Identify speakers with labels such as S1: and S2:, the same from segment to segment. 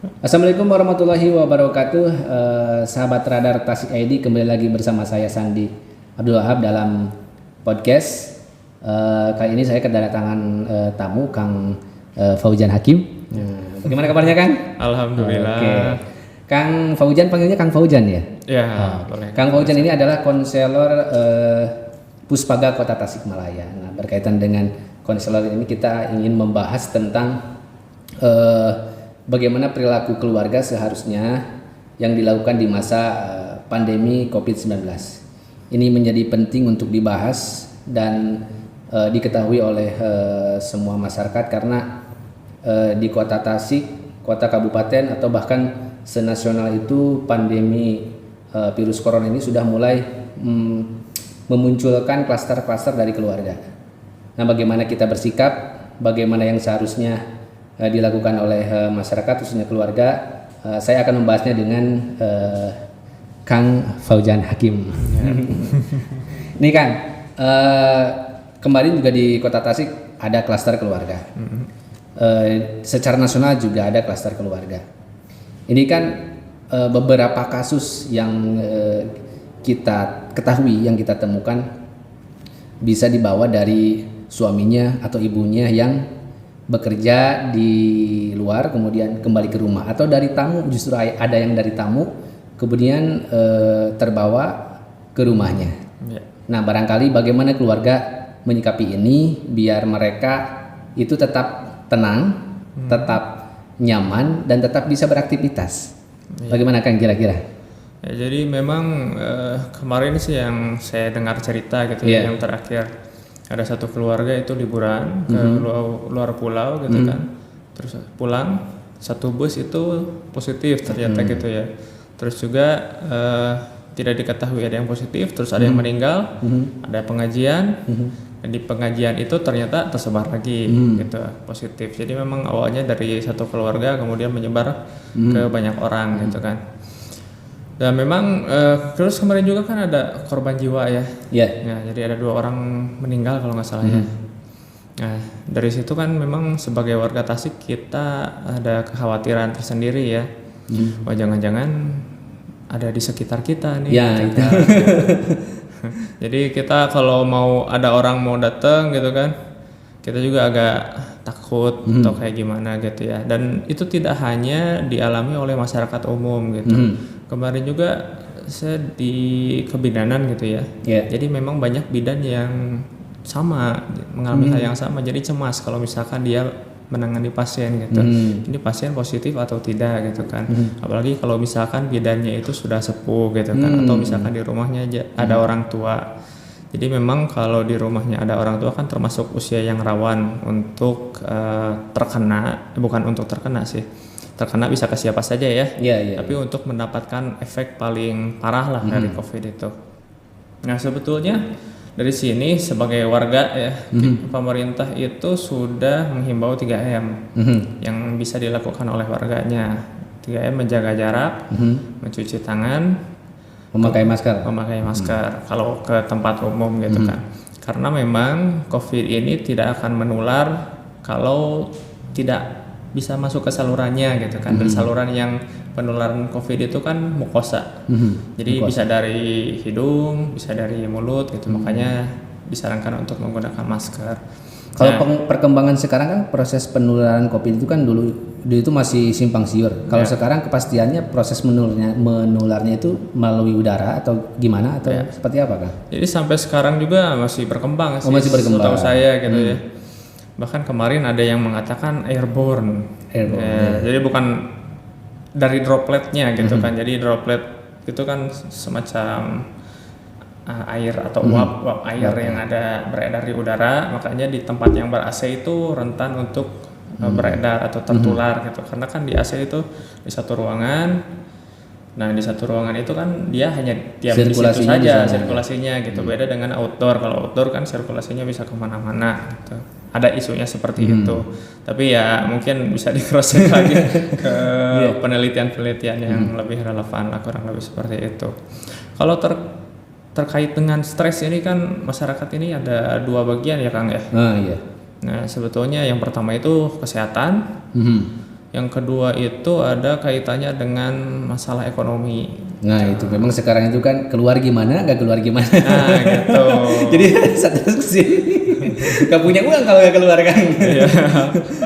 S1: Assalamualaikum warahmatullahi wabarakatuh. Sahabat Radar Tasik ID, kembali lagi bersama saya Sandi Abdul Wahab dalam podcast. Kali ini saya kedatangan tamu Kang Fauzan Hakim. Bagaimana kabarnya Kang?
S2: Alhamdulillah.
S1: Oke. Kang Fauzan, panggilnya Kang Fauzan ya?
S2: Ya, boleh.
S1: Kang Fauzan ini adalah konselor Puspaga Kota Tasikmalaya. Nah, berkaitan dengan konselor ini kita ingin membahas tentang bagaimana perilaku keluarga seharusnya yang dilakukan di masa pandemi COVID-19. Ini menjadi penting untuk dibahas dan diketahui oleh semua masyarakat karena di Kota Tasik, Kota Kabupaten atau bahkan senasional itu pandemi virus corona ini sudah mulai memunculkan klaster-klaster dari keluarga. Nah, bagaimana kita bersikap, bagaimana yang seharusnya dilakukan oleh masyarakat khususnya keluarga, saya akan membahasnya dengan Kang Fauzan Hakim. Nih Kang, kemarin juga di Kota Tasik ada klaster keluarga. Secara nasional juga ada klaster keluarga. Ini kan beberapa kasus yang kita ketahui, yang kita temukan bisa dibawa dari suaminya atau ibunya yang bekerja di luar kemudian kembali ke rumah, atau dari tamu, justru ada yang dari tamu kemudian terbawa ke rumahnya. Ya. Nah, barangkali bagaimana keluarga menyikapi ini biar mereka itu tetap tenang, tetap nyaman dan tetap bisa beraktivitas. Ya. Bagaimana Kang kira-kira?
S2: Ya, jadi memang kemarin sih yang saya dengar cerita gitu ya, yang terakhir ada satu keluarga itu liburan ke luar pulau gitu kan, terus pulang satu bus itu positif ternyata gitu ya, terus juga tidak diketahui ada yang positif, terus ada yang meninggal, ada pengajian, dan di pengajian itu ternyata tersebar lagi gitu positif. Jadi memang awalnya dari satu keluarga kemudian menyebar ke banyak orang gitu kan. Dan memang terus kemarin juga kan ada korban jiwa ya. Nah, jadi ada 2 orang meninggal kalau nggak salah ya. Nah, dari situ kan memang sebagai warga Tasik kita ada kekhawatiran tersendiri ya. Wah, jangan-jangan ada di sekitar kita nih.
S1: Ya,
S2: kita. Jadi kita kalau mau ada orang mau datang gitu kan, kita juga agak takut atau kayak gimana gitu ya. Dan itu tidak hanya dialami oleh masyarakat umum gitu. Kemarin juga saya di kebidanan gitu ya. Jadi memang banyak bidan yang sama mengalami hal yang sama. Jadi cemas kalau misalkan dia menangani pasien gitu. Ini pasien positif atau tidak gitu kan. Apalagi kalau misalkan bidannya itu sudah sepuh gitu kan, atau misalkan di rumahnya ada orang tua. Jadi memang kalau di rumahnya ada orang tua kan termasuk usia yang rawan untuk terkena, bukan untuk terkena sih. Terkena bisa ke siapa saja ya. Tapi untuk mendapatkan efek paling parah lah dari COVID itu. Nah, sebetulnya dari sini sebagai warga ya, pemerintah itu sudah menghimbau 3M yang bisa dilakukan oleh warganya. 3M menjaga jarak, mencuci tangan,
S1: memakai masker
S2: kalau ke tempat umum gitu kan. Karena memang COVID ini tidak akan menular kalau tidak bisa masuk ke salurannya gitu kan. Dan saluran yang penularan COVID itu kan mukosa. Jadi bisa dari hidung, bisa dari mulut gitu. Makanya disarankan untuk menggunakan masker.
S1: Kalau perkembangan sekarang kan proses penularan COVID itu kan dulu itu masih simpang siur. Kalau sekarang kepastiannya proses menularnya itu melalui udara atau gimana atau seperti apa kan?
S2: Jadi sampai sekarang juga masih berkembang sih.
S1: Masih berkembang.
S2: Setahu saya gitu ya. Bahkan kemarin ada yang mengatakan airborne. Jadi bukan dari dropletnya gitu kan. Jadi droplet itu kan semacam air atau uap air yang ada beredar di udara. Makanya di tempat yang ber-AC itu rentan untuk beredar atau tertular gitu. Karena kan di AC itu di satu ruangan. Nah, di satu ruangan itu kan dia hanya diam di situ saja sirkulasinya gitu. Beda dengan outdoor. Kalau outdoor kan sirkulasinya bisa kemana-mana gitu. Ada isunya seperti itu. Tapi ya mungkin bisa di cross check lagi ke penelitian-penelitian yang lebih relevan lah, kurang lebih seperti itu. Kalau terkait dengan stres ini kan masyarakat ini ada 2 bagian ya Kang ya. Nah, sebetulnya yang pertama itu kesehatan. Yang kedua itu ada kaitannya dengan masalah ekonomi.
S1: Nah itu memang sekarang itu kan keluar gimana, nggak keluar gimana.
S2: Nah gitu.
S1: Jadi satu sisi nggak punya uang kalau nggak keluar kan.
S2: Iya.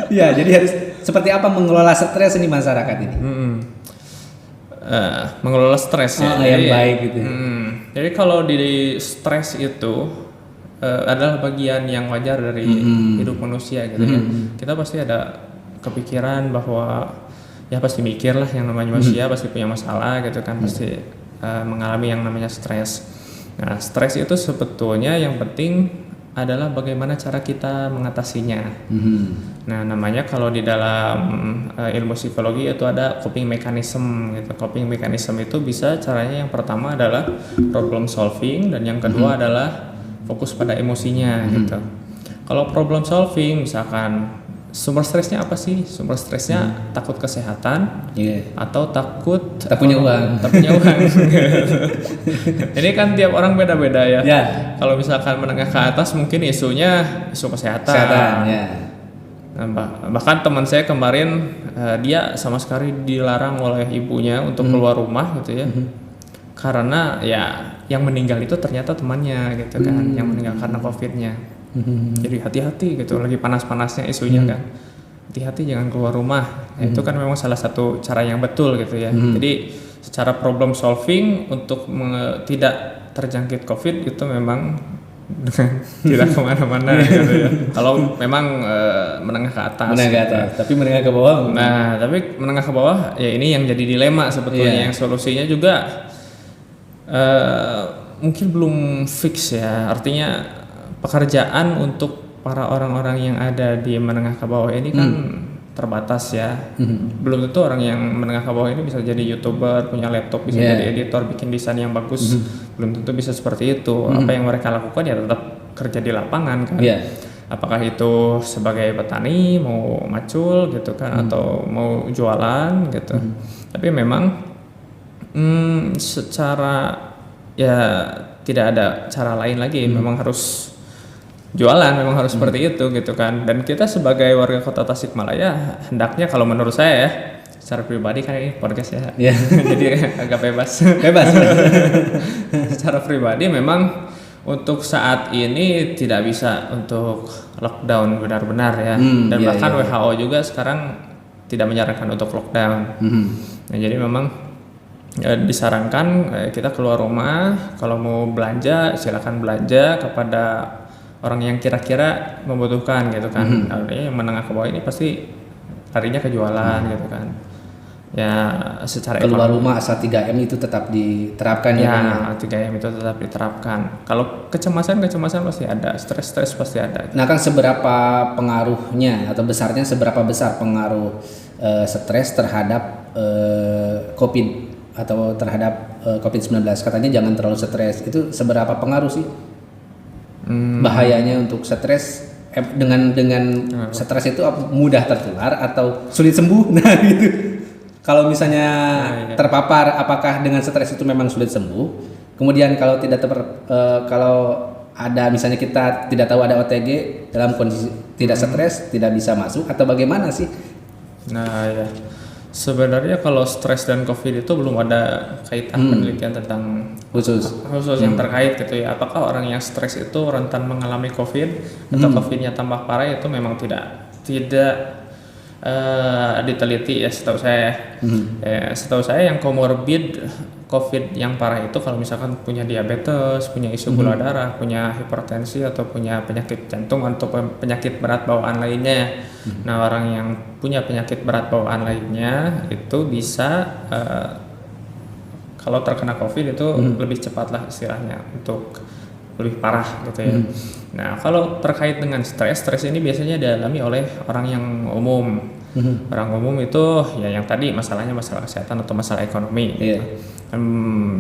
S1: Ya jadi harus seperti apa mengelola stres ini masyarakat ini.
S2: Mengelola stres ya.
S1: Yang baik gitu.
S2: Jadi kalau di stres itu adalah bagian yang wajar dari hidup manusia gitu ya. Kita pasti ada kepikiran bahwa ya pasti mikir lah, yang namanya manusia pasti punya masalah gitu kan, pasti mengalami yang namanya stres. Nah stres itu sebetulnya yang penting adalah bagaimana cara kita mengatasinya. Nah namanya kalau di dalam ilmu psikologi itu ada coping mechanism gitu. Coping mechanism itu bisa caranya yang pertama adalah problem solving, dan yang kedua adalah fokus pada emosinya gitu. Kalau problem solving misalkan sumber stresnya apa sih? Sumber stresnya takut kesehatan, atau takut
S1: tak punya uang.
S2: Tak punya uang. Ini kan tiap orang beda-beda ya. Kalau misalkan menengah ke atas mungkin isunya isu kesehatan. Nah, bahkan teman saya kemarin dia sama sekali dilarang oleh ibunya untuk keluar rumah gitu ya. Karena ya yang meninggal itu ternyata temannya gitu kan, yang meninggal karena COVID-nya. Jadi hati-hati gitu, lagi panas-panasnya isunya kan, hati-hati jangan keluar rumah. Itu kan memang salah satu cara yang betul gitu ya. Jadi secara problem solving untuk tidak terjangkit COVID itu memang tidak kemana-mana gitu ya. Kalau memang menengah ke atas.
S1: Tapi menengah ke bawah.
S2: Nah tapi menengah ke bawah ya ini yang jadi dilema sebetulnya. Yang solusinya juga mungkin belum fix ya, artinya pekerjaan untuk para orang-orang yang ada di menengah ke bawah ini kan terbatas ya. Belum tentu orang yang menengah ke bawah ini bisa jadi YouTuber, punya laptop, bisa jadi editor, bikin desain yang bagus. Belum tentu bisa seperti itu. Apa yang mereka lakukan ya tetap kerja di lapangan kan. Apakah itu sebagai petani mau macul gitu kan, atau mau jualan gitu. Tapi memang secara ya tidak ada cara lain lagi, memang harus jualan, memang harus seperti itu gitu kan. Dan kita sebagai warga kota Tasikmalaya hendaknya, kalau menurut saya ya, secara pribadi kan ini podcast ya, jadi agak bebas. Secara pribadi memang untuk saat ini tidak bisa untuk lockdown benar-benar ya. Dan bahkan WHO juga sekarang tidak menyarankan untuk lockdown. Nah jadi memang disarankan kita keluar rumah, kalau mau belanja silakan belanja kepada orang yang kira-kira membutuhkan gitu kan. Artinya yang menengah ke bawah ini pasti larinya ke jualan gitu kan. Ya secara
S1: keluar rumah asal 3M itu tetap diterapkan
S2: ya. 3M itu tetap diterapkan. Kalau kecemasan pasti ada, stres pasti ada.
S1: Nah kan seberapa pengaruhnya atau besarnya, seberapa besar pengaruh stres terhadap COVID atau terhadap COVID-19? Katanya jangan terlalu stres. Itu seberapa pengaruh sih bahayanya untuk stres? Dengan stres itu mudah tertular atau sulit sembuh? Nah gitu. Kalau misalnya terpapar, apakah dengan stres itu memang sulit sembuh? Kemudian kalau tidak kalau ada misalnya kita tidak tahu ada OTG dalam kondisi tidak stres, tidak bisa masuk, atau bagaimana sih?
S2: Nah ya, sebenarnya kalau stres dan COVID itu belum ada kaitan penelitian tentang khusus yang terkait gitu ya. Apakah orang yang stres itu rentan mengalami COVID atau COVID-nya tambah parah? Itu memang tidak diteliti ya setahu saya. Setahu saya yang comorbid COVID yang parah itu kalau misalkan punya diabetes, punya isu gula darah, punya hipertensi, atau punya penyakit jantung atau penyakit berat bawaan lainnya. Nah orang yang punya penyakit berat bawaan lainnya itu bisa kalau terkena COVID itu lebih cepat lah istilahnya untuk lebih parah gitu ya. Nah kalau terkait dengan stres ini biasanya dialami oleh orang yang umum. Orang umum itu ya yang tadi masalahnya masalah kesehatan atau masalah ekonomi gitu.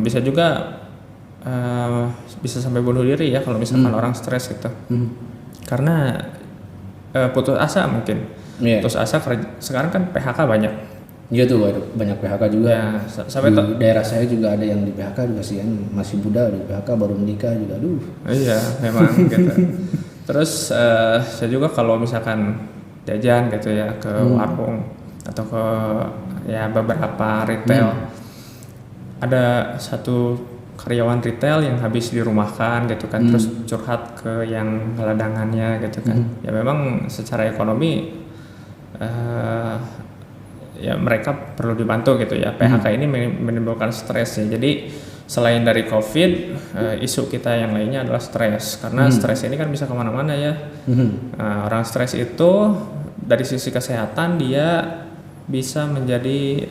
S2: Bisa juga bisa sampai bunuh diri ya kalau misalkan orang stres gitu. Karena putus asa mungkin. Putus asa sekarang kan PHK banyak.
S1: Iya tuh banyak PHK juga.
S2: Ya, sampai
S1: di daerah saya juga ada yang di PHK juga sih, masih muda di PHK baru menikah juga, aduh.
S2: Iya memang gitu. Terus saya juga kalau misalkan jajan gitu ya ke warung, atau ke ya beberapa retail. Ada satu karyawan retail yang habis dirumahkan gitu kan, terus curhat ke yang ladangannya gitu kan. Ya memang secara ekonomi ya mereka perlu dibantu gitu ya. PHK ini menimbulkan stres ya. Jadi selain dari COVID, isu kita yang lainnya adalah stres, karena stres ini kan bisa kemana-mana ya. Orang stres itu dari sisi kesehatan dia bisa menjadi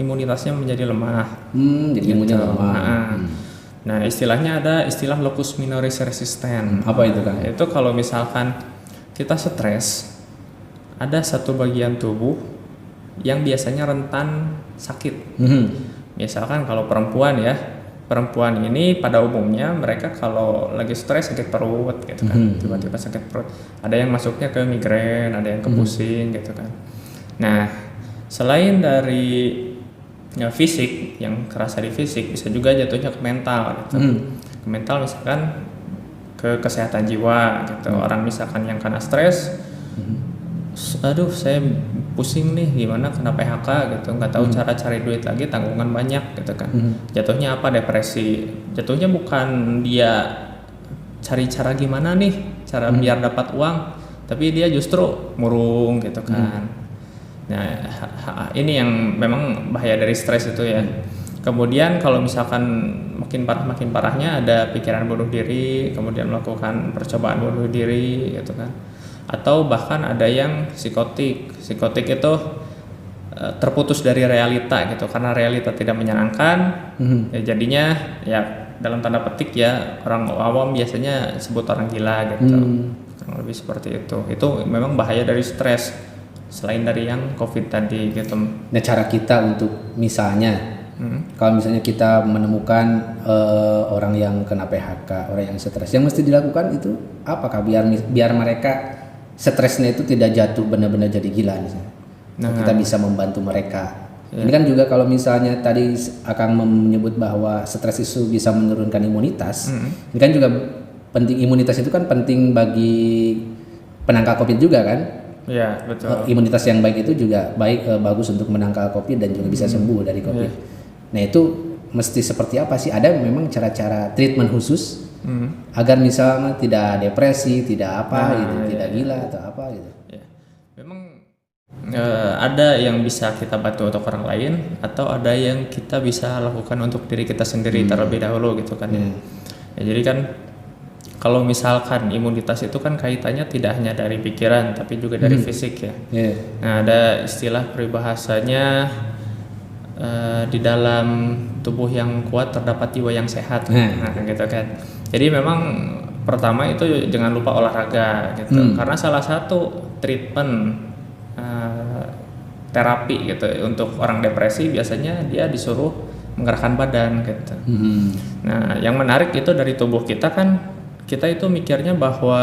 S2: imunitasnya menjadi lemah.
S1: Jadi imunnya lemah.
S2: Nah, istilahnya ada istilah locus minoris resistant.
S1: Apa itu kan?
S2: Itu kalau misalkan kita stres, ada satu bagian tubuh yang biasanya rentan sakit. Misalkan kalau perempuan ini pada umumnya mereka kalau lagi stres sakit perut gitu kan, tiba-tiba sakit perut. Ada yang masuknya ke migrain, ada yang ke pusing gitu kan. Nah, selain dari fisik yang kerasa di fisik, bisa juga jatuhnya ke mental gitu. Ke mental misalkan ke kesehatan jiwa gitu. Orang misalkan yang kena stres, aduh saya pusing nih gimana kena PHK gitu, nggak tahu cara cari duit lagi, tanggungan banyak gitu kan. Jatuhnya apa? Depresi. Jatuhnya bukan dia cari cara gimana nih cara biar dapat uang, tapi dia justru murung gitu kan. Nah, ini yang memang bahaya dari stres itu ya. Kemudian kalau misalkan makin parahnya ada pikiran bunuh diri, kemudian melakukan percobaan bunuh diri gitu kan. Atau bahkan ada yang psikotik. Psikotik itu terputus dari realita gitu, karena realita tidak menyenangkan. Ya jadinya ya dalam tanda petik ya orang awam biasanya sebut orang gila gitu. Kurang lebih seperti itu. Itu memang bahaya dari stres. Selain dari yang COVID tadi gitu.
S1: Nah, cara kita untuk misalnya kalau misalnya kita menemukan orang yang kena PHK, orang yang stres, yang mesti dilakukan itu apakah biar mereka stresnya itu tidak jatuh benar-benar jadi gila misalnya. Kita bisa membantu mereka. Ini kan juga kalau misalnya tadi akan menyebut bahwa stres itu bisa menurunkan imunitas. Ini kan juga penting, imunitas itu kan penting bagi penangkal COVID juga kan.
S2: Iya, betul.
S1: Imunitas yang baik itu juga bagus untuk menangkal COVID dan juga bisa sembuh dari COVID. Nah, itu mesti seperti apa sih? Ada memang cara-cara treatment khusus agar misalnya tidak depresi, tidak tidak gila atau apa gitu.
S2: Ya. Memang ada yang bisa kita bantu untuk orang lain, atau ada yang kita bisa lakukan untuk diri kita sendiri terlebih dahulu gitu kan. Ya, jadi kan kalau misalkan imunitas itu kan kaitannya tidak hanya dari pikiran tapi juga dari fisik ya. Nah, ada istilah peribahasanya di dalam tubuh yang kuat terdapat jiwa yang sehat. Nah, gitu kan. Jadi memang pertama itu jangan lupa olahraga gitu. Karena salah satu treatment terapi gitu untuk orang depresi biasanya dia disuruh menggerakkan badan gitu. Nah, yang menarik itu dari tubuh kita kan, kita itu mikirnya bahwa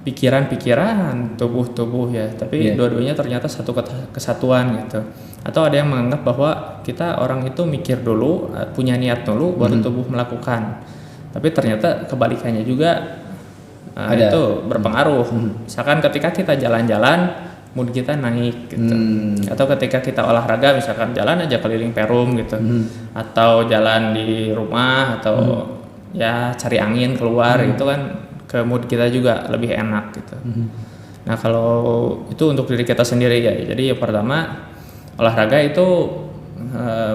S2: pikiran-pikiran, tubuh ya, tapi dua-duanya ternyata satu kesatuan gitu. Atau ada yang menganggap bahwa kita orang itu mikir dulu, punya niat dulu, baru tubuh melakukan. Tapi ternyata kebalikannya juga itu berpengaruh. Misalkan ketika kita jalan-jalan, mood kita naik gitu. Atau ketika kita olahraga, misalkan jalan aja keliling Perum gitu, atau jalan di rumah, atau ya cari angin keluar itu kan ke mood kita juga lebih enak gitu. Nah, kalau itu untuk diri kita sendiri ya. Jadi yang pertama olahraga itu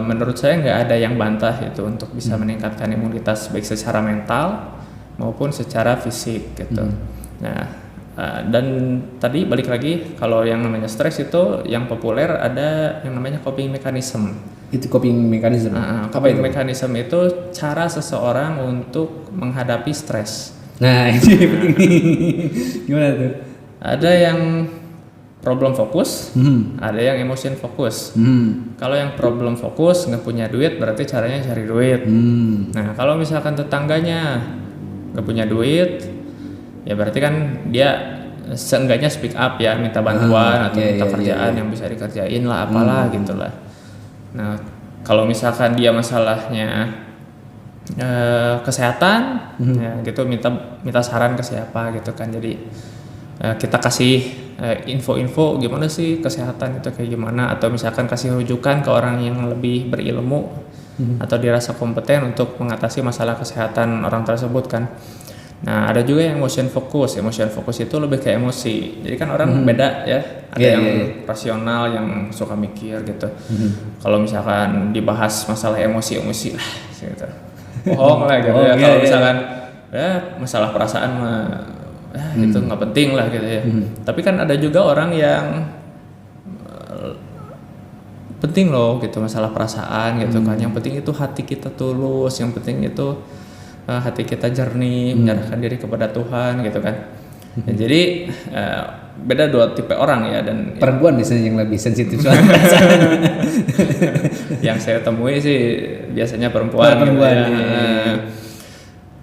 S2: menurut saya nggak ada yang bantah itu untuk bisa meningkatkan imunitas baik secara mental maupun secara fisik gitu. Nah, dan tadi balik lagi kalau yang namanya stres itu yang populer ada yang namanya coping mechanism.
S1: Itu coping mechanism.
S2: Coping mechanism itu cara seseorang untuk menghadapi stres.
S1: Nah, ini penting nih. Gimana tuh?
S2: Ada yang problem fokus, ada yang emotion fokus. Kalau yang problem fokus nggak punya duit berarti caranya cari duit. Nah, kalau misalkan tetangganya nggak punya duit, ya berarti kan dia seenggaknya speak up ya, minta bantuan atau minta kerjaan yang bisa dikerjain lah, apalah gitulah. Nah, kalau misalkan dia masalahnya kesehatan, ya gitu minta saran ke siapa gitu kan. Jadi kita kasih info-info gimana sih kesehatan itu kayak gimana, atau misalkan kasih rujukan ke orang yang lebih berilmu atau dirasa kompeten untuk mengatasi masalah kesehatan orang tersebut kan. Nah, ada juga yang emotion focus. Emotion focus itu lebih ke emosi. Jadi kan orang beda ya. Ada yang rasional, yang suka mikir gitu. Kalau misalkan dibahas masalah emosi lah gitu. Bohong lah gitu ya. Kalau misalkan ya masalah perasaan mah itu nggak penting lah gitu ya. Tapi kan ada juga orang yang penting loh gitu masalah perasaan gitu kan. Yang penting itu hati kita tulus, yang penting itu hati kita jernih, menyerahkan diri kepada Tuhan gitu kan. Ya, jadi beda dua tipe orang ya, dan
S1: perempuan biasanya yang lebih sensitif soal perasaan.
S2: yang saya temui sih biasanya perempuan gitu ya.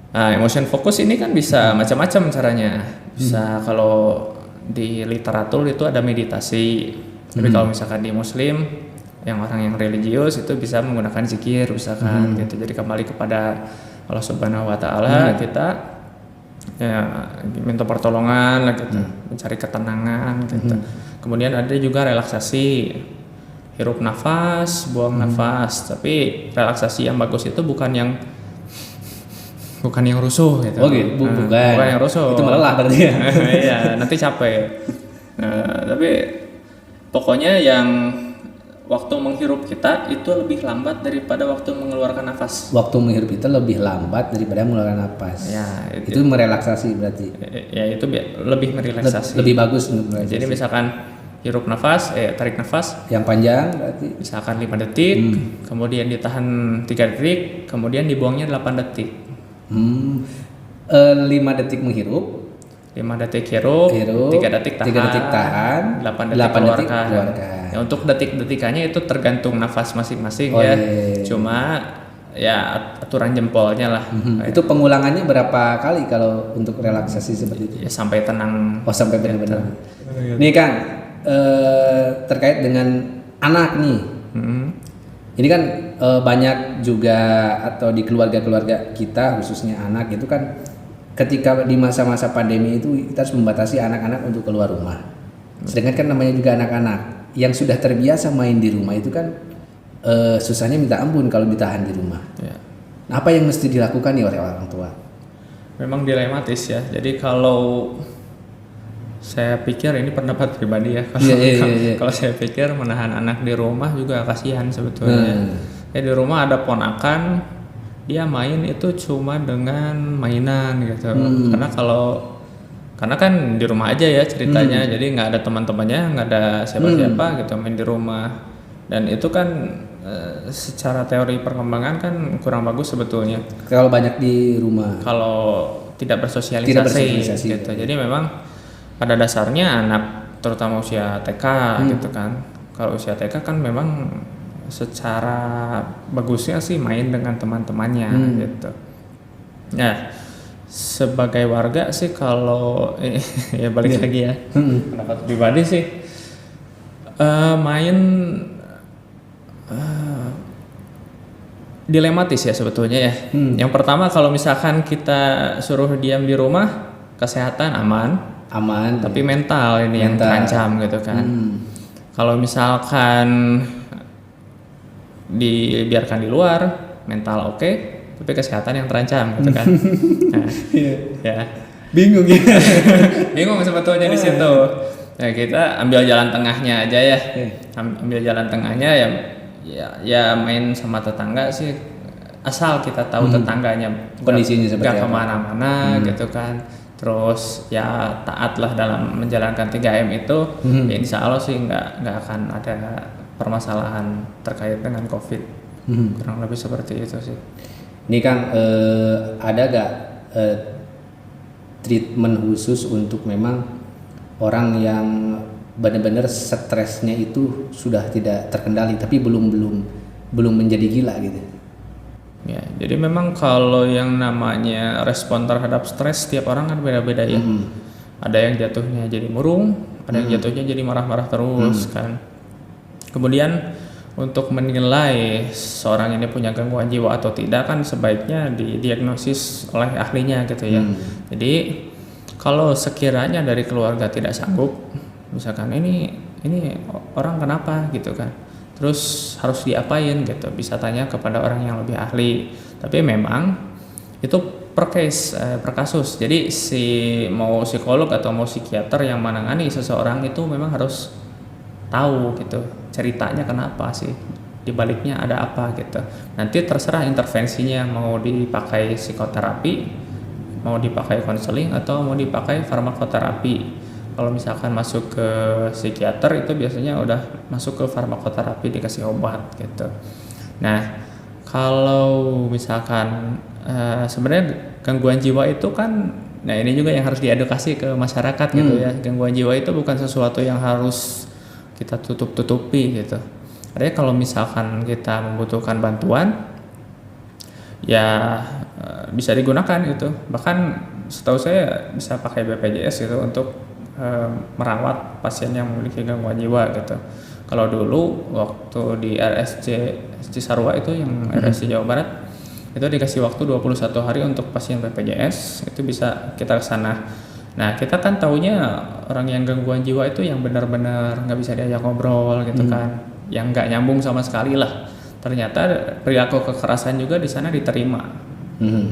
S2: Nah, emotion focus ini kan bisa macam-macam caranya. Bisa kalau di literatur itu ada meditasi. Tapi kalau misalkan di Muslim, yang orang yang religius itu bisa menggunakan zikir misalkan gitu. Jadi kembali kepada Allah Subhanahu wa taala, kita ya minta pertolongan lah gitu, mencari ketenangan gitu. Kemudian ada juga relaksasi, hirup nafas, buang nafas. Tapi relaksasi yang bagus itu bukan yang rusuh gitu.
S1: Oh gitu, bukan
S2: yang rusuh.
S1: Itu melelah berarti ya.
S2: Iya, nanti capek. Tapi pokoknya yang waktu menghirup kita itu lebih lambat daripada waktu mengeluarkan nafas.
S1: Waktu menghirup kita lebih lambat daripada mengeluarkan nafas. Ya, itu merelaksasi berarti.
S2: Ya itu lebih merelaksasi.
S1: Lebih bagus untuk merelaksasi.
S2: Jadi misalkan hirup nafas, tarik nafas
S1: yang panjang berarti
S2: misalkan 5 detik, kemudian ditahan 3 detik, kemudian dibuangnya 8 detik.
S1: 5 detik menghirup,
S2: 5 detik hirup, 3 detik tahan, 8 detik keluarkan. Ya, untuk detik-detikannya itu tergantung nafas masing-masing ya. Cuma ya aturan jempolnya lah.
S1: Itu pengulangannya berapa kali kalau untuk relaksasi seperti itu?
S2: Ya sampai tenang.
S1: Oh, sampai benar-benar. Nih Kang, terkait dengan anak nih. Ini kan banyak juga, atau di keluarga-keluarga kita khususnya anak itu kan, ketika di masa-masa pandemi itu kita harus membatasi anak-anak untuk keluar rumah. Sedangkan kan namanya juga anak-anak yang sudah terbiasa main di rumah itu kan susahnya minta ampun kalau ditahan di rumah. Ya. Nah, apa yang mesti dilakukan nih oleh orang tua?
S2: Memang dilematis ya. Jadi kalau saya pikir ini pendapat pribadi ya. Kalau saya pikir menahan anak di rumah juga kasihan sebetulnya. Ya di rumah ada ponakan, dia main itu cuma dengan mainan gitu. Karena kan di rumah aja ya ceritanya, jadi nggak ada teman-temannya, nggak ada siapa-siapa gitu main di rumah. Dan itu kan secara teori perkembangan kan kurang bagus sebetulnya.
S1: Kalau banyak di rumah.
S2: Kalau tidak bersosialisasi gitu. Jadi memang pada dasarnya anak terutama usia TK gitu kan. Kalau usia TK kan memang secara bagusnya sih main dengan teman-temannya gitu. Nah, sebagai warga sih kalau ya balik lagi ya pendapat pribadi sih main dilematis ya sebetulnya ya. Yang pertama kalau misalkan kita suruh diam di rumah, kesehatan aman tapi mental ini yang terancam gitu kan. Kalau misalkan dibiarkan di luar, mental oke, tapi kesehatan yang terancam gitu kan. Nah, ya
S1: bingung ya.
S2: Bingung sebetulnya di situ. Nah, kita ambil jalan tengahnya aja ya. Ambil jalan tengahnya ya main sama tetangga sih, asal kita tahu tetangganya
S1: kondisinya seperti
S2: apa, kemana-mana gitu kan. Terus ya taatlah dalam menjalankan 3M itu. Ya insya Allah sih nggak akan ada permasalahan terkait dengan COVID. Kurang lebih seperti itu sih.
S1: Ini Kang, ada gak treatment khusus untuk memang orang yang benar-benar stresnya itu sudah tidak terkendali tapi belum menjadi gila gitu?
S2: Ya, jadi memang kalau yang namanya respon terhadap stres setiap orang kan beda-beda ya. Ada yang jatuhnya jadi murung, ada yang jatuhnya jadi marah-marah terus kan. Kemudian untuk menilai seorang ini punya gangguan jiwa atau tidak kan sebaiknya didiagnosis oleh ahlinya gitu ya. Jadi kalau sekiranya dari keluarga tidak sanggup misalkan ini orang kenapa gitu kan, terus harus diapain gitu, bisa tanya kepada orang yang lebih ahli. Tapi memang itu per case, per kasus. Jadi mau psikolog atau mau psikiater yang menangani seseorang itu memang harus tahu gitu ceritanya kenapa sih, dibaliknya ada apa gitu. Nanti terserah intervensinya, mau dipakai psikoterapi, mau dipakai konseling, atau mau dipakai farmakoterapi. Kalau misalkan masuk ke psikiater itu biasanya udah masuk ke farmakoterapi, dikasih obat gitu. Nah, kalau misalkan sebenarnya gangguan jiwa itu kan, nah ini juga yang harus diedukasi ke masyarakat gitu ya. Gangguan jiwa itu bukan sesuatu yang harus kita tutup-tutupi gitu. Artinya kalau misalkan kita membutuhkan bantuan, ya bisa digunakan gitu. Bahkan setahu saya bisa pakai BPJS gitu untuk merawat pasien yang memiliki gangguan jiwa gitu. Kalau dulu waktu di RSC Cisarua itu yang RSC Jawa Barat, itu dikasih waktu 21 hari untuk pasien BPJS, itu bisa kita ke sana. Nah, kita kan taunya orang yang gangguan jiwa itu yang benar-benar nggak bisa diajak ngobrol gitu kan, yang nggak nyambung sama sekali lah. Ternyata perilaku kekerasan juga di sana diterima.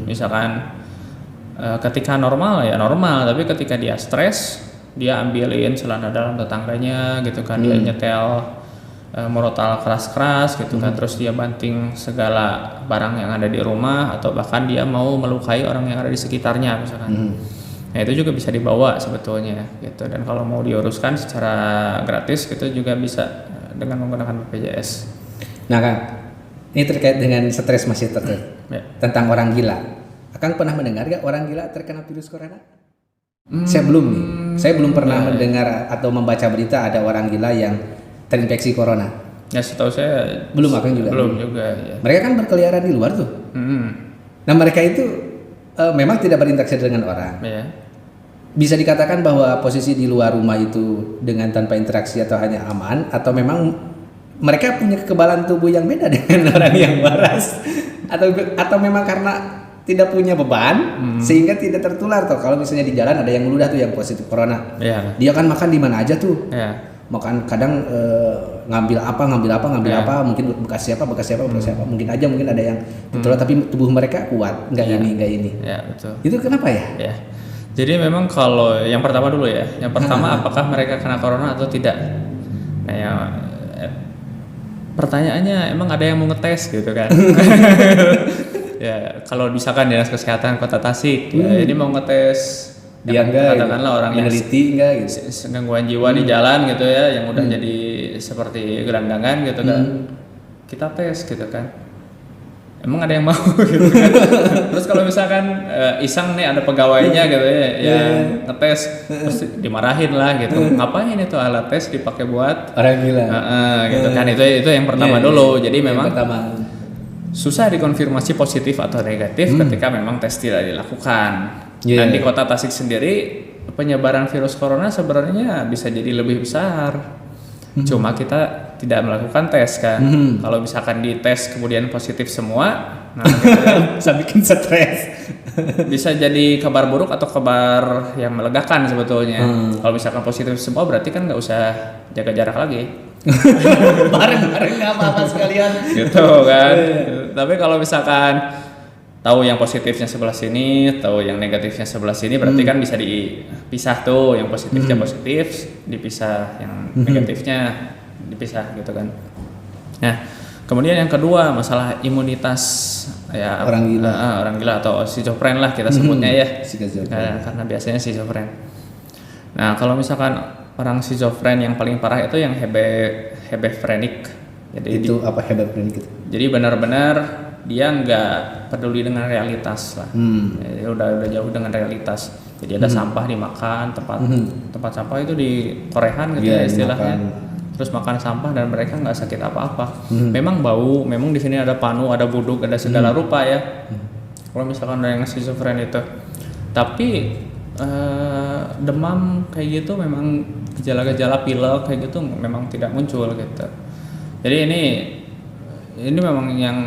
S2: Misalkan ketika normal ya normal, tapi ketika dia stres, dia ambilin celana dalam tetangganya gitu kan, dia nyetel murotal keras-keras gitu kan, terus dia banting segala barang yang ada di rumah, atau bahkan dia mau melukai orang yang ada di sekitarnya misalkan. Nah, itu juga bisa dibawa sebetulnya gitu. Dan kalau mau diuruskan secara gratis gitu juga bisa dengan menggunakan BPJS.
S1: Nah Kang, ini terkait dengan stres masih tentang orang gila. Akang pernah mendengar gak orang gila terkena virus corona? Saya belum nih. Saya belum pernah mendengar atau membaca berita ada orang gila yang terinfeksi corona.
S2: Ya setahu saya
S1: belum, Akang juga
S2: belum juga ya.
S1: Mereka kan berkeliaran di luar tuh. Nah, mereka itu memang tidak berinteraksi dengan orang. Bisa dikatakan bahwa posisi di luar rumah itu dengan tanpa interaksi atau hanya aman, atau memang mereka punya kekebalan tubuh yang beda dengan orang yang waras, atau memang karena tidak punya beban sehingga tidak tertular tuh. Kalau misalnya di jalan ada yang meludah tuh yang positif corona, dia kan makan di mana aja tuh, makan kadang ngambil apa, mungkin bekas siapa, mungkin ada yang tertular tapi tubuh mereka kuat, nggak ini.
S2: Ya, betul.
S1: Itu kenapa ya?
S2: Jadi memang kalau yang pertama dulu ya, yang pertama apakah mereka kena corona atau tidak? Nah, ya, pertanyaannya emang ada yang mau ngetes gitu kan? Ya, kalau misalkan Dinas Kesehatan Kota Tasik, ya, ini mau ngetes,
S1: dia
S2: katakanlah orang yang
S1: meneliti gitu,
S2: gangguan jiwa di jalan gitu ya, yang udah jadi seperti gelandangan gitu kan, kita tes gitu kan. Emang ada yang mau gitu kan? Terus kalau misalkan iseng nih ada pegawainya gitu ya, yang ngetes, terus dimarahin lah gitu. Ngapain itu alat tes dipakai buat
S1: orang gila?
S2: Gitu kan, itu yang pertama dulu. Jadi memang
S1: pertama
S2: susah dikonfirmasi positif atau negatif ketika memang tes tidak dilakukan. Dan di Kota Tasik sendiri penyebaran virus corona sebenarnya bisa jadi lebih besar. Cuma kita tidak melakukan tes kan. Kalau misalkan dites kemudian positif semua, nah gitu ya,
S1: bisa bikin stres.
S2: Bisa jadi kabar buruk atau kabar yang melegakan sebetulnya. Kalau misalkan positif semua berarti kan nggak usah jaga jarak lagi.
S1: Bareng-bareng nggak apa-apa sekalian.
S2: Gitu kan. Tapi kalau misalkan tahu yang positifnya sebelah sini, tahu yang negatifnya sebelah sini, berarti kan bisa dipisah tuh, yang positifnya positif, dipisah yang negatifnya dipisah gitu kan. Nah, kemudian yang kedua masalah imunitas ya orang gila atau schizofren lah kita sebutnya ya. Karena biasanya schizofren. Nah, kalau misalkan orang schizofren yang paling parah itu yang hebephrenic. Jadi
S1: itu apa hebephrenic itu?
S2: Jadi benar-benar dia nggak peduli dengan realitas lah. Jadi udah jauh dengan realitas. Jadi ada sampah dimakan, tempat sampah itu dikorehan gitu ya istilahnya. Terus makan sampah dan mereka nggak sakit apa-apa. Memang bau, memang di sini ada panu, ada buduk, ada segala rupa ya. Kalau misalkan ada yang schizofren itu, tapi demam kayak gitu memang gejala-gejala pilek kayak gitu memang tidak muncul gitu. Jadi ini memang yang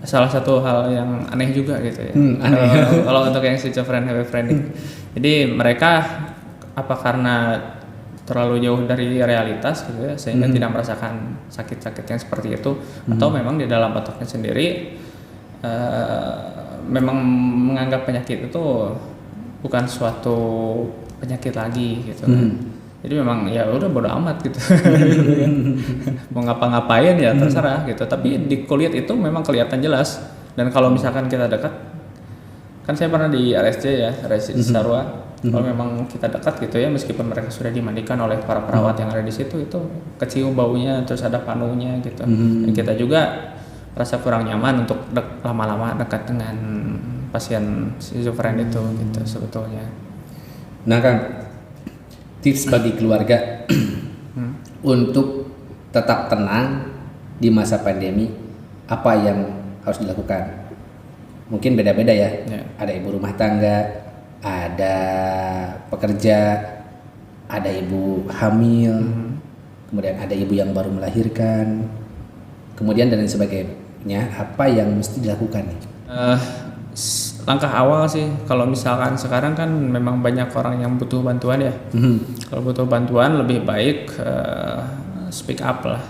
S2: salah satu hal yang aneh juga gitu ya. Kalau untuk yang schizofren hebephrenic. Jadi mereka apa karena terlalu jauh dari realitas gitu ya, sehingga tidak merasakan sakit-sakit yang seperti itu, atau memang di dalam otaknya sendiri memang menganggap penyakit itu bukan suatu penyakit lagi gitu kan. Jadi memang ya udah bodo amat gitu. Mau ngapa-ngapain ya terserah gitu. Tapi di kulit itu memang kelihatan jelas. Dan kalau misalkan kita dekat, kan saya pernah di RSC ya, RSC Cisarua. Kalau memang kita dekat gitu ya, meskipun mereka sudah dimandikan oleh para perawat yang ada di situ, itu kecium baunya, terus ada panunya gitu. Dan kita juga rasa kurang nyaman untuk lama-lama dekat dengan pasien schizofren itu gitu sebetulnya.
S1: Nah Kang, tips bagi keluarga untuk tetap tenang di masa pandemi, apa yang harus dilakukan? Mungkin beda-beda ya. Ada ibu rumah tangga, ada pekerja, ada ibu hamil, kemudian ada ibu yang baru melahirkan, kemudian dan lain sebagainya. Apa yang mesti dilakukan nih?
S2: Langkah awal sih, kalau misalkan sekarang kan memang banyak orang yang butuh bantuan ya. Kalau butuh bantuan lebih baik speak up lah.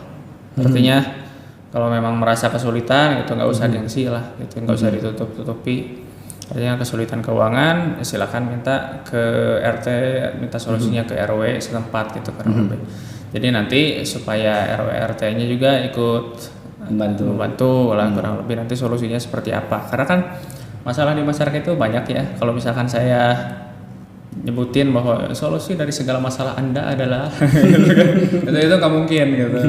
S2: Artinya kalau memang merasa kesulitan itu nggak usah gengsi lah, gitu, nggak usah ditutup-tutupi. Artinya kesulitan keuangan, silakan minta ke RT, minta solusinya ke RW setempat gitu kurang lebih. Jadi nanti supaya RW RT-nya juga ikut membantu lah kurang lebih nanti solusinya seperti apa. Karena kan masalah di masyarakat itu banyak ya. Kalau misalkan saya nyebutin bahwa solusi dari segala masalah Anda adalah itu nggak mungkin gitu.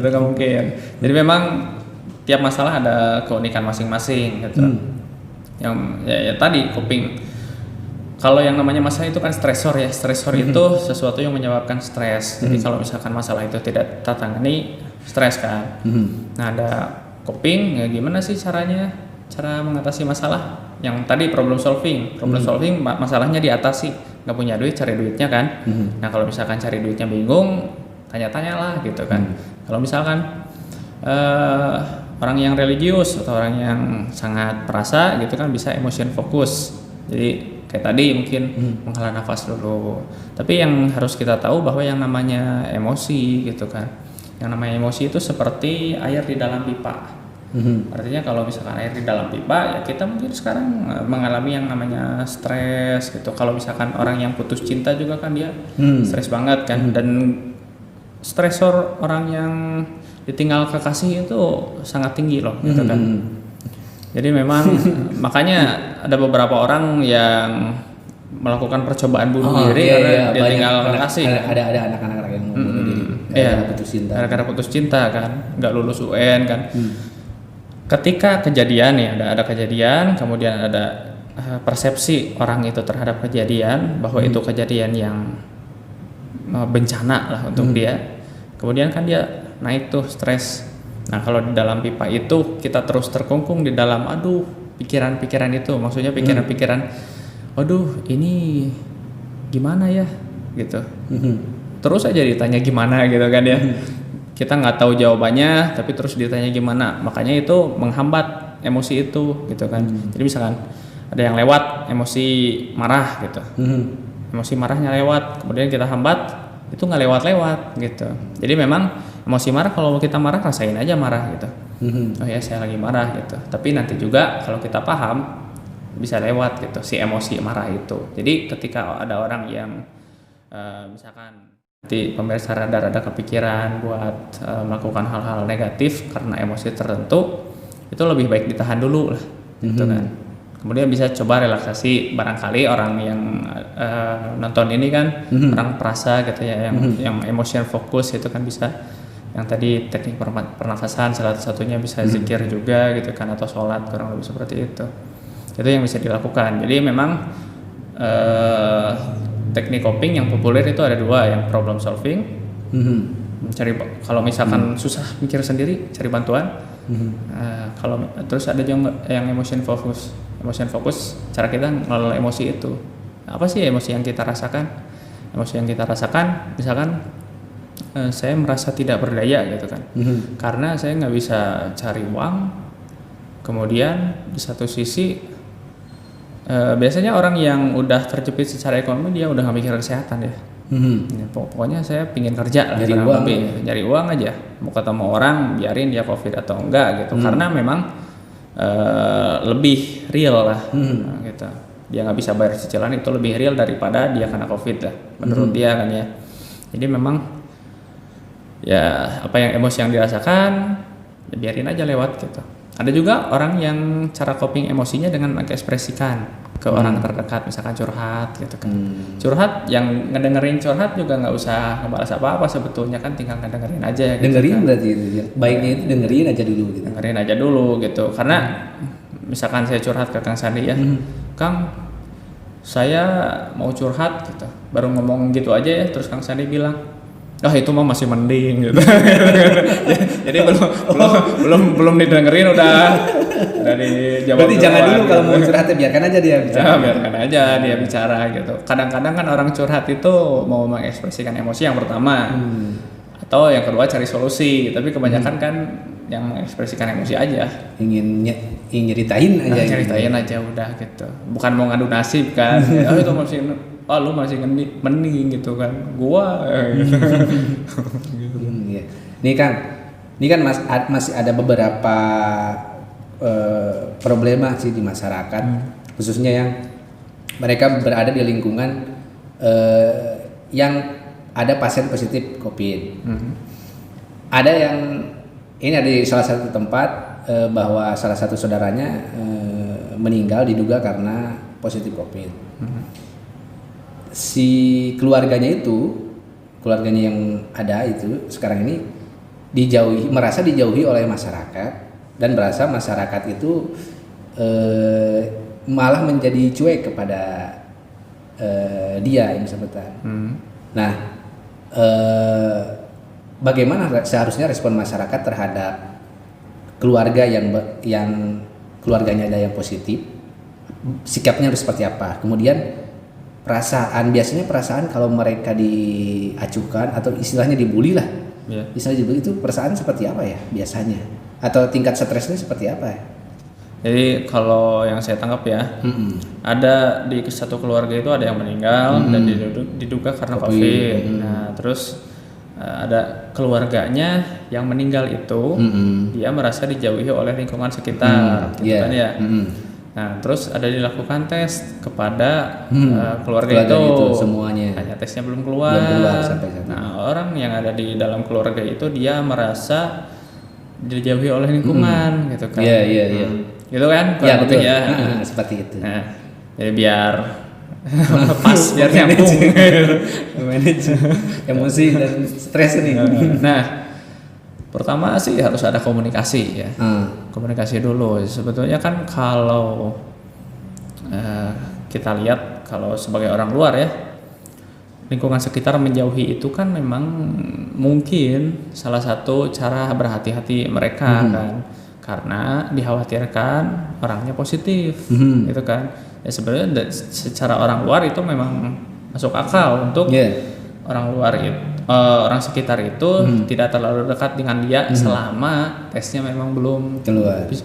S2: Itu nggak mungkin. Jadi memang tiap masalah ada keunikan masing-masing gitu. Yang ya tadi coping. Kalau yang namanya masalah itu kan stresor ya. Stresor itu sesuatu yang menyebabkan stres. Jadi kalau misalkan masalah itu tidak tertangani, stres kan. Nah, ada coping ya gimana sih caranya? Cara mengatasi masalah yang tadi problem solving masalahnya diatasi, nggak punya duit cari duitnya kan. Nah kalau misalkan cari duitnya bingung, tanya-tanya lah gitu kan. Kalau misalkan orang yang religius atau orang yang sangat perasa gitu kan bisa emotion focus. Jadi kayak tadi mungkin menghela nafas dulu. Tapi yang harus kita tahu bahwa yang namanya emosi gitu kan, yang namanya emosi itu seperti air di dalam pipa. Artinya kalau misalkan air di dalam pipa ya kita mungkin sekarang mengalami yang namanya stres gitu. Kalau misalkan orang yang putus cinta juga kan dia stres banget kan. Dan stresor orang yang ditinggal kekasih itu sangat tinggi loh gitu kan. Jadi memang makanya ada beberapa orang yang melakukan percobaan bunuh diri karena dia tinggal kekasih.
S1: Ada anak-anak yang mau bunuh diri gara-gara
S2: putus cinta kan, nggak lulus UN kan. Ketika kejadian ya ada kejadian, kemudian ada persepsi orang itu terhadap kejadian bahwa itu kejadian yang bencana lah untuk dia. Kemudian kan dia naik tuh stres. Nah kalau di dalam pipa itu kita terus terkungkung di dalam pikiran-pikiran itu, maksudnya pikiran-pikiran, waduh ini gimana ya gitu. Terus aja ditanya gimana gitu kan ya. Kita nggak tahu jawabannya tapi terus ditanya gimana, makanya itu menghambat emosi itu gitu kan. Jadi misalkan ada yang lewat emosi marah gitu, emosi marahnya lewat, kemudian kita hambat, itu nggak lewat gitu. Jadi memang emosi marah, kalau kita marah rasain aja marah gitu. Oh ya saya lagi marah gitu, tapi nanti juga kalau kita paham bisa lewat gitu si emosi marah itu. Jadi ketika ada orang yang misalkan di pemirsa ada kepikiran buat melakukan hal-hal negatif karena emosi tertentu, itu lebih baik ditahan dulu lah gitu kan. Kemudian bisa coba relaksasi, barangkali orang yang nonton ini kan orang perasa gitu ya, yang emotion fokus itu kan bisa yang tadi teknik pernafasan salah satunya bisa zikir juga gitu kan, atau sholat kurang lebih seperti itu yang bisa dilakukan. Jadi memang teknik coping yang populer itu ada dua, yang problem solving, cari kalau misalkan susah mikir sendiri cari bantuan. Kalau terus ada yang emotion focus, cara kita ngelola emosi itu. Apa sih emosi yang kita rasakan? Emosi yang kita rasakan, misalkan saya merasa tidak berdaya gitu kan, karena saya nggak bisa cari uang. Kemudian di satu sisi biasanya orang yang udah terjepit secara ekonomi dia udah nggak mikir kesehatan ya. Ya, pokoknya saya pingin kerja lah,
S1: Nyari
S2: kurang
S1: uang.
S2: lebih. Nyari uang aja, mau ketemu orang biarin dia COVID atau enggak gitu, karena memang lebih real lah gitu. Dia nggak bisa bayar cicilan itu lebih real daripada dia kena COVID lah menurut dia kan ya. Jadi memang ya apa yang emosi yang dirasakan ya biarin aja lewat gitu. Ada juga orang yang cara coping emosinya dengan mengekspresikan ke orang terdekat, misalkan curhat gitu kan. Curhat, yang ngedengerin curhat juga nggak usah ngebalas apa-apa sebetulnya kan, tinggal ngedengerin aja gitu.
S1: Dengerin
S2: kan.
S1: berarti itu ya. Baiknya itu dengerin aja dulu gitu.
S2: Dengerin aja dulu gitu. Karena misalkan saya curhat ke Kang Sandi ya, Kang saya mau curhat gitu. Baru ngomong gitu aja ya, terus Kang Sandi bilang, itu mah masih mending gitu. Jadi belum didengerin udah dijawab.
S1: Berarti jangan dulu kalau mau curhat, biarkan aja dia bicara.
S2: Ya, biarkan aja dia bicara gitu. Kadang-kadang kan orang curhat itu mau mengekspresikan emosi yang pertama, atau yang kedua cari solusi. Tapi kebanyakan kan yang mengekspresikan emosi aja.
S1: Ingin nyeritain aja.
S2: Ceritain aja udah gitu. Bukan mau ngadu nasib kan. Itu masih lu masih mending gitu kan. Gua gitu.
S1: Iya. Ini kan masih ada beberapa problema sih di masyarakat, khususnya yang mereka berada di lingkungan yang ada pasien positif COVID. Ada yang ini ada di salah satu tempat bahwa salah satu saudaranya meninggal diduga karena positif COVID. Si keluarganya yang ada itu sekarang ini merasa dijauhi oleh masyarakat. Dan berasa masyarakat itu malah menjadi cuek kepada dia yang bersangkutan. Nah, bagaimana seharusnya respon masyarakat terhadap keluarga yang keluarganya ada yang positif? Sikapnya harus seperti apa? Kemudian biasanya perasaan kalau mereka diacuhkan atau istilahnya dibully lah, istilahnya dibully itu perasaan seperti apa ya biasanya? Atau tingkat stresnya seperti apa ya?
S2: Jadi kalau yang saya tangkap ya, ada di satu keluarga itu ada yang meninggal dan diduga karena COVID. Nah terus ada keluarganya yang meninggal itu, dia merasa dijauhi oleh lingkungan sekitar, gitu kan ya. Nah terus ada dilakukan tes kepada keluarga itu
S1: semuanya.
S2: Hanya tesnya belum keluar sampai saat. Nah orang yang ada di dalam keluarga itu dia merasa dijauhi oleh lingkungan gitu kan.
S1: Iya.
S2: Gitu kan?
S1: Iya betul
S2: ya.
S1: Seperti itu.
S2: Nah, jadi biar pas, biar nyambung.
S1: Manage emosi dan stres nih.
S2: Nah, pertama sih harus ada komunikasi ya. Komunikasi dulu. Sebetulnya kan kalau kita lihat kalau sebagai orang luar ya, lingkungan sekitar menjauhi itu kan memang mungkin salah satu cara berhati-hati mereka kan, karena dikhawatirkan orangnya positif gitu kan. Ya sebenarnya secara orang luar itu memang masuk akal untuk orang luar itu, orang sekitar itu tidak terlalu dekat dengan dia selama tesnya memang belum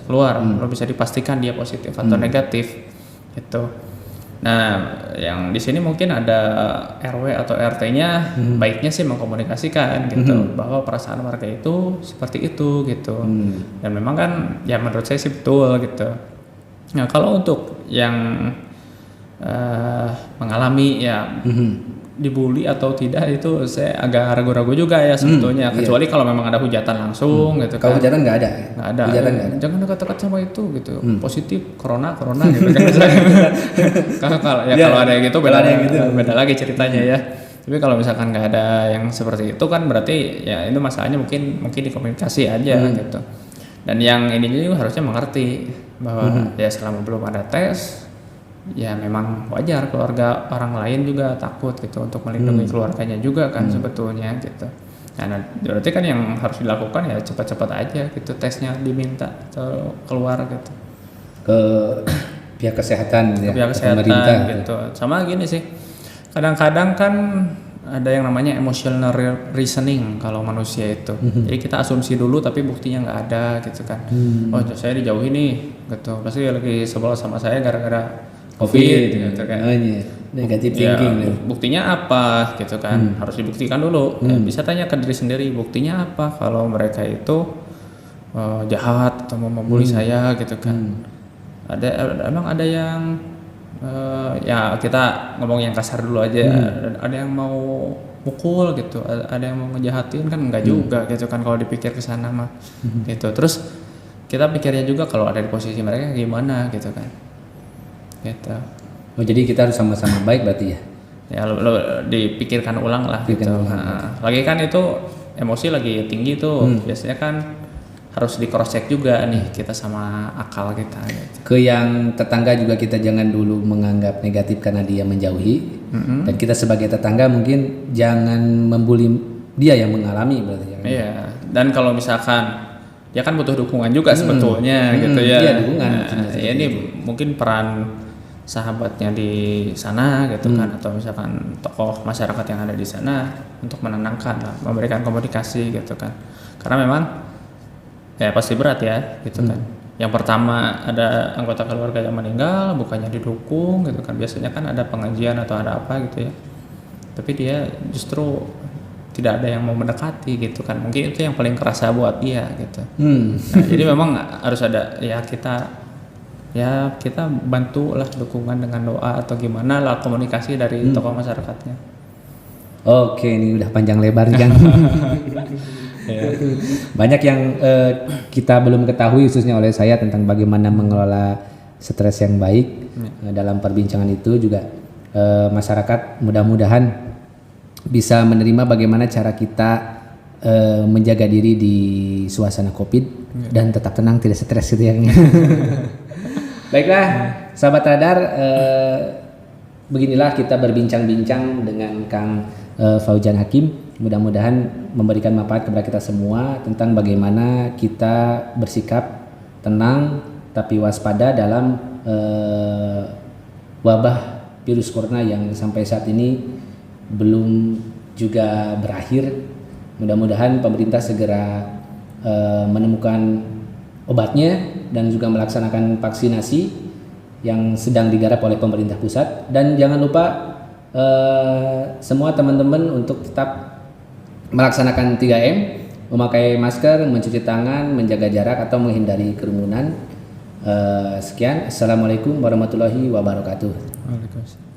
S2: keluar, belum bisa dipastikan dia positif atau negatif gitu. Nah, yang di sini mungkin ada RW atau RT-nya baiknya sih mengkomunikasikan gitu bahwa perasaan warga itu seperti itu gitu. Dan memang kan ya menurut saya sih betul gitu. Nah, kalau untuk yang mengalami ya dibully atau tidak itu saya agak ragu-ragu juga ya sebetulnya, kecuali kalau memang ada hujatan langsung gitu kan.
S1: Kalau hujatan nggak ada.
S2: Hujatan nggak ada. Jangan dekat-dekat sama itu gitu. Positif corona gitu kan. Kalau ada yang gitu beda lagi ceritanya ya. Tapi kalau misalkan nggak ada yang seperti itu kan berarti ya itu masalahnya mungkin dikomunikasi aja gitu. Dan yang ini juga harusnya mengerti bahwa ya selama belum ada tes ya memang wajar keluarga orang lain juga takut gitu untuk melindungi keluarganya juga kan sebetulnya gitu. Nah berarti kan yang harus dilakukan ya cepat-cepat aja gitu tesnya diminta atau keluar gitu
S1: ke pihak kesehatan ya,
S2: pihak kesehatan
S1: pemerintah
S2: gitu. Sama gini sih, kadang-kadang kan ada yang namanya emotional reasoning kalau manusia itu. Jadi kita asumsi dulu tapi buktinya nggak ada gitu kan. Oh saya dijauhi nih gitu, pasti lagi sebel sama saya gara-gara COVID gitu kan.
S1: Negatif
S2: Ya,
S1: thinking.
S2: buktinya apa gitu kan? Harus dibuktikan dulu. Ya, bisa tanya ke diri sendiri, buktinya apa kalau mereka itu jahat atau mau membuli saya gitu kan? Emang ada yang ya kita ngomong yang kasar dulu aja. Ada yang mau mukul gitu, ada yang mau ngejahatin kan enggak juga gitu kan kalau dipikir ke sana mah. Gitu. Terus kita pikirnya juga kalau ada di posisi mereka gimana gitu kan. Gitu.
S1: Oh, jadi kita harus sama-sama baik berarti ya.
S2: Ya lo dipikirkan ulang lah gitu. Nah, lagi kan itu emosi lagi tinggi tuh. Biasanya kan harus di cross check juga nih kita sama akal kita gitu.
S1: Ke yang tetangga juga kita jangan dulu menganggap negatif karena dia menjauhi. Dan kita sebagai tetangga mungkin jangan membuli dia yang mengalami berarti ya.
S2: Iya. Dan kalau misalkan dia kan butuh dukungan juga sebetulnya gitu ya.
S1: Iya, dukungan.
S2: Nah, ya ini mungkin peran sahabatnya di sana gitu kan, atau misalkan tokoh masyarakat yang ada di sana untuk menenangkan lah, memberikan komunikasi gitu kan. Karena memang ya pasti berat ya gitu kan. Yang pertama ada anggota keluarga yang meninggal, bukannya didukung gitu kan. Biasanya kan ada pengajian atau ada apa gitu ya. Tapi dia justru tidak ada yang mau mendekati gitu kan. Mungkin itu yang paling kerasa buat dia gitu. Nah, jadi memang harus ada ya kita bantu lah dukungan dengan doa atau gimana lah komunikasi dari tokoh masyarakatnya.
S1: Oke, ini udah panjang lebar kan. Banyak yang kita belum ketahui khususnya oleh saya tentang bagaimana mengelola stres yang baik. Dalam perbincangan itu juga masyarakat mudah-mudahan bisa menerima bagaimana cara kita menjaga diri di suasana COVID dan tetap tenang, tidak stres gitu ya. Baiklah, sahabat radar, beginilah kita berbincang-bincang dengan Kang Fauzan Hakim. Mudah-mudahan memberikan manfaat kepada kita semua tentang bagaimana kita bersikap tenang tapi waspada dalam wabah virus corona yang sampai saat ini belum juga berakhir. Mudah-mudahan pemerintah segera menemukan obatnya dan juga melaksanakan vaksinasi yang sedang digarap oleh pemerintah pusat. Dan jangan lupa semua teman-teman untuk tetap melaksanakan 3M, memakai masker, mencuci tangan, menjaga jarak atau menghindari kerumunan. Sekian, assalamualaikum warahmatullahi wabarakatuh.
S2: Waalaikumsalam.